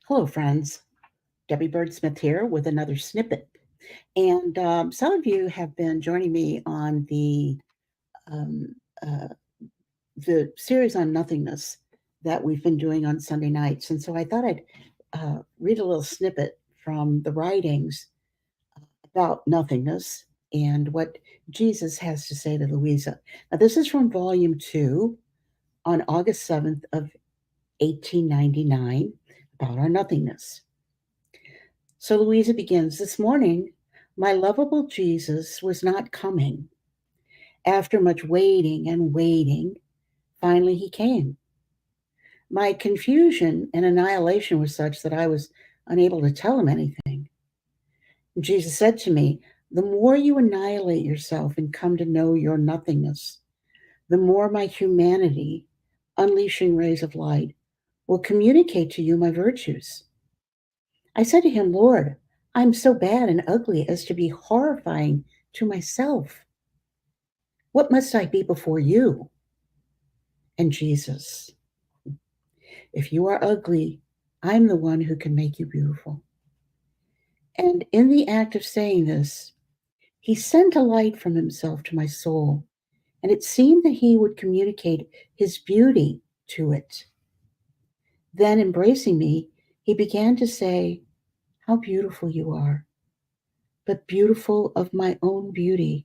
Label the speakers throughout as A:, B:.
A: Hello, friends. Debbie Birdsmith here with another snippet. And some of you have been joining me on um, uh, the series on nothingness that we've been doing on Sunday nights. And so I thought I'd read a little snippet from the writings about nothingness and what Jesus has to say to Luisa. Now, this is from Volume 2 on August 7th of 1899 about our nothingness. So Louisa begins, this morning, my lovable Jesus was not coming. After much waiting and waiting, finally he came. My confusion and annihilation was such that I was unable to tell him anything. Jesus said to me, the more you annihilate yourself and come to know your nothingness, the more my humanity, unleashing rays of light, will communicate to you my virtues. I said to him, Lord, I'm so bad and ugly as to be horrifying to myself. What must I be before you? And Jesus, if you are ugly, I'm the one who can make you beautiful. And in the act of saying this, he sent a light from himself to my soul, and it seemed that he would communicate his beauty to it. Then, embracing me, he began to say, how beautiful you are, but beautiful of my own beauty.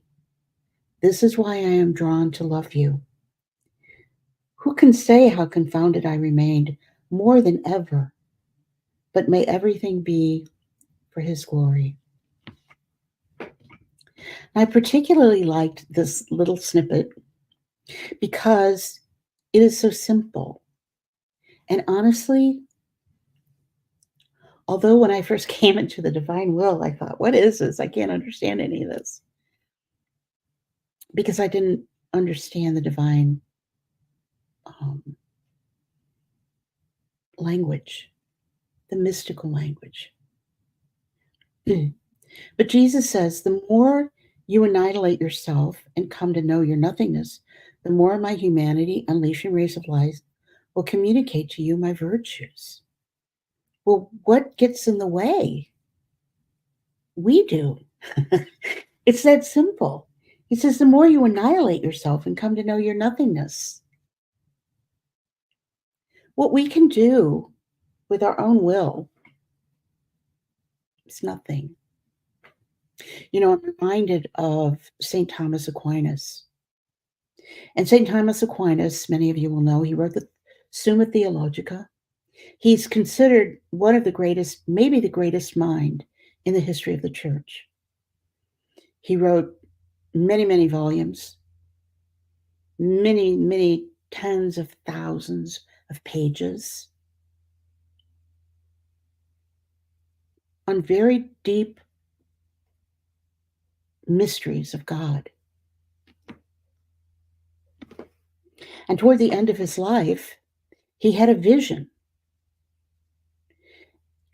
A: This is why I am drawn to love you. Who can say how confounded I remained more than ever, but may everything be for his glory. I particularly liked this little snippet because it is so simple. And honestly, although when I first came into the divine will, I thought, what is this? I can't understand any of this. Because I didn't understand the divine language, the mystical language. But Jesus says, the more you annihilate yourself and come to know your nothingness, the more my humanity, unleashing rays of light, will communicate to you my virtues. Well, what gets in the way? We do. It's that simple. He says, the more you annihilate yourself and come to know your nothingness, what we can do with our own will is nothing. You know, I'm reminded of St. Thomas Aquinas. And St. Thomas Aquinas, many of you will know, he wrote the Summa Theologica. He's considered one of the greatest, maybe the greatest mind in the history of the church. He wrote many, many volumes, many, many tens of thousands of pages on very deep mysteries of God. And toward the end of his life, he had a vision.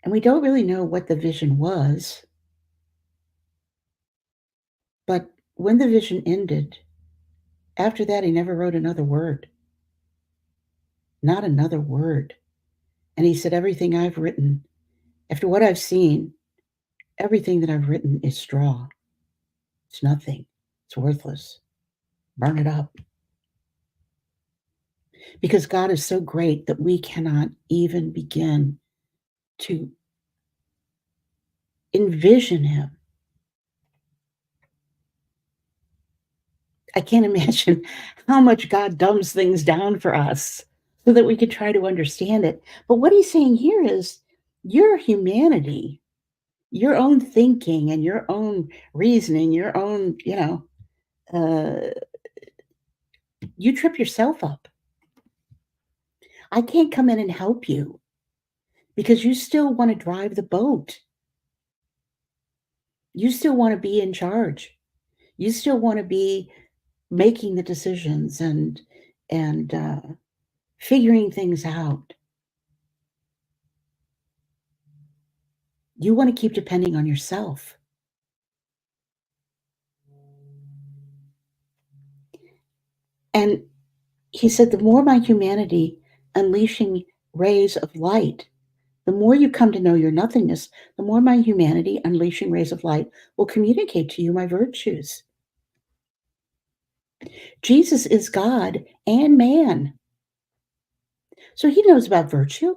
A: And we don't really know what the vision was. But when the vision ended, after that, he never wrote another word. Not another word. And he said, everything I've written, after what I've seen, everything that I've written is straw. It's nothing. It's worthless. Burn it up. Because God is so great that we cannot even begin to envision him. I can't imagine how much God dumbs things down for us so that we could try to understand it. But what he's saying here is your humanity, your own thinking and your own reasoning, your own, you trip yourself up. I can't come in and help you because you still want to drive the boat. You still want to be in charge. You still want to be making the decisions and figuring things out. You want to keep depending on yourself. And he said, the more my humanity unleashing rays of light, The more you come to know your nothingness, the more my humanity, unleashing rays of light, will communicate to you my virtues. Jesus is God and man. So he knows about virtue.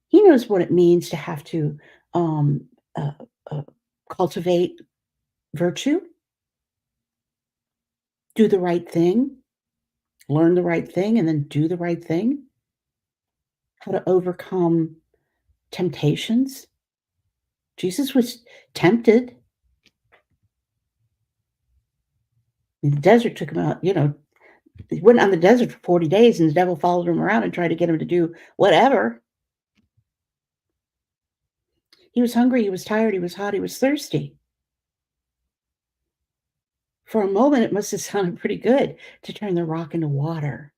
A: He knows what it means to have to um, uh, uh, cultivate virtue, do the right thing, learn the right thing, and then do the right thing, how to overcome temptations. Jesus was tempted. The desert took him out, he went on the desert for 40 days and the devil followed him around and tried to get him to do whatever. He was hungry, he was tired, he was hot, he was thirsty. For a moment, it must have sounded pretty good to turn the rock into water.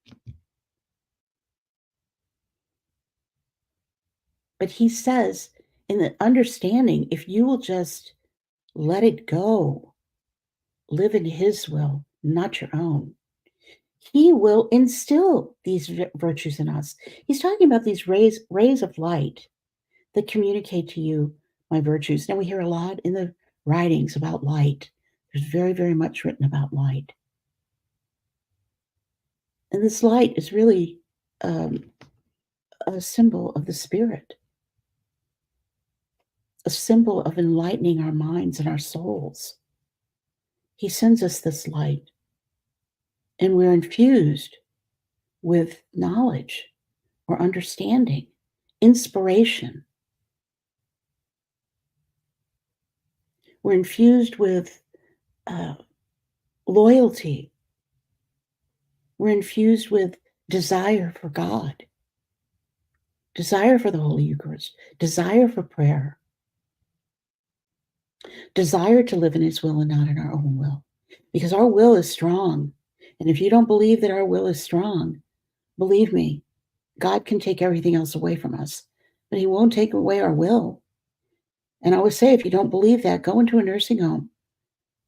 A: But he says, in the understanding, if you will just let it go, live in his will, not your own, he will instill these virtues in us. He's talking about these rays of light that communicate to you my virtues. Now, we hear a lot in the writings about light. There's very, very much written about light. And this light is really a symbol of the spirit, a symbol of enlightening our minds and our souls. He sends us this light, and we're infused with knowledge or understanding, inspiration. We're infused with loyalty. We're infused with desire for God, desire for the Holy Eucharist, desire for prayer, desire to live in his will and not in our own will. Because our will is strong. And if you don't believe that our will is strong, believe me, God can take everything else away from us, but he won't take away our will. And I always say, if you don't believe that, go into a nursing home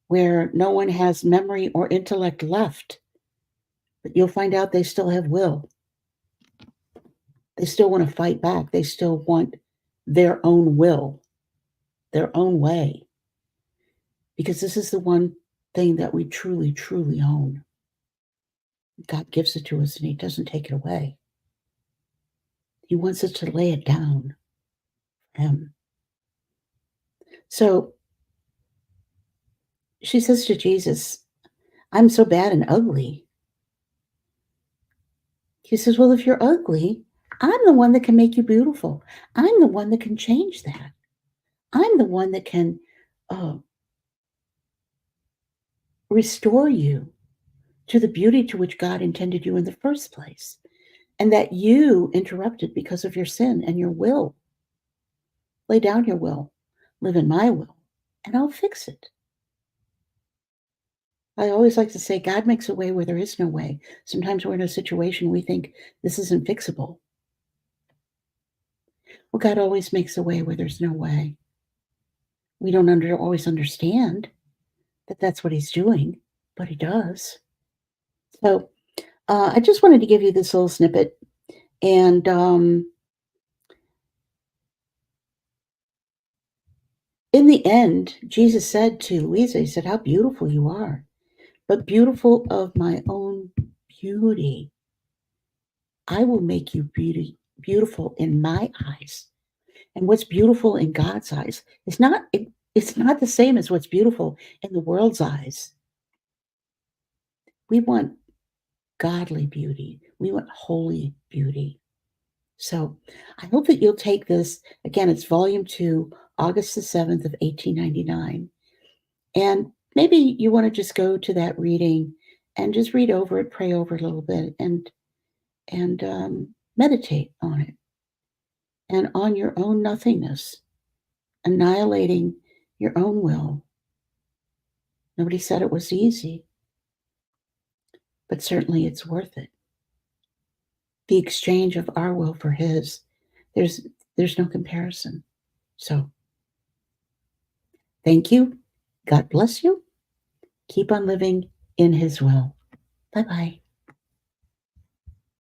A: where no one has memory or intellect left. But you'll find out they still have will. They still want to fight back. They still want their own will, their own way. Because this is the one thing that we truly, truly own. God gives it to us and he doesn't take it away. He wants us to lay it down for him. So she says to Jesus, I'm so bad and ugly. He says, well, if you're ugly, I'm the one that can make you beautiful. I'm the one that can change that. I'm the one that can restore you to the beauty to which God intended you in the first place, and that you interrupted because of your sin and your will. Lay down your will, live in my will, and I'll fix it. I always like to say, God makes a way where there is no way. Sometimes we're in a situation we think this isn't fixable. Well, God always makes a way where there's no way. We don't always understand that that's what he's doing, but he does. So I just wanted to give you this little snippet. And in the end, Jesus said to Luisa, he said, how beautiful you are, but beautiful of my own beauty. I will make you beautiful in my eyes. And what's beautiful in God's eyes is it's not the same as what's beautiful in the world's eyes. We want godly beauty. We want holy beauty. So I hope that you'll take this. Again, it's volume 2, August the 7th of 1899. And maybe you want to just go to that reading and just read over it, pray over it a little bit, and meditate on it. And on your own nothingness, annihilating your own will. Nobody said it was easy, but certainly it's worth it. The exchange of our will for his, there's no comparison. So thank you. God bless you. Keep on living in his will. Bye-bye.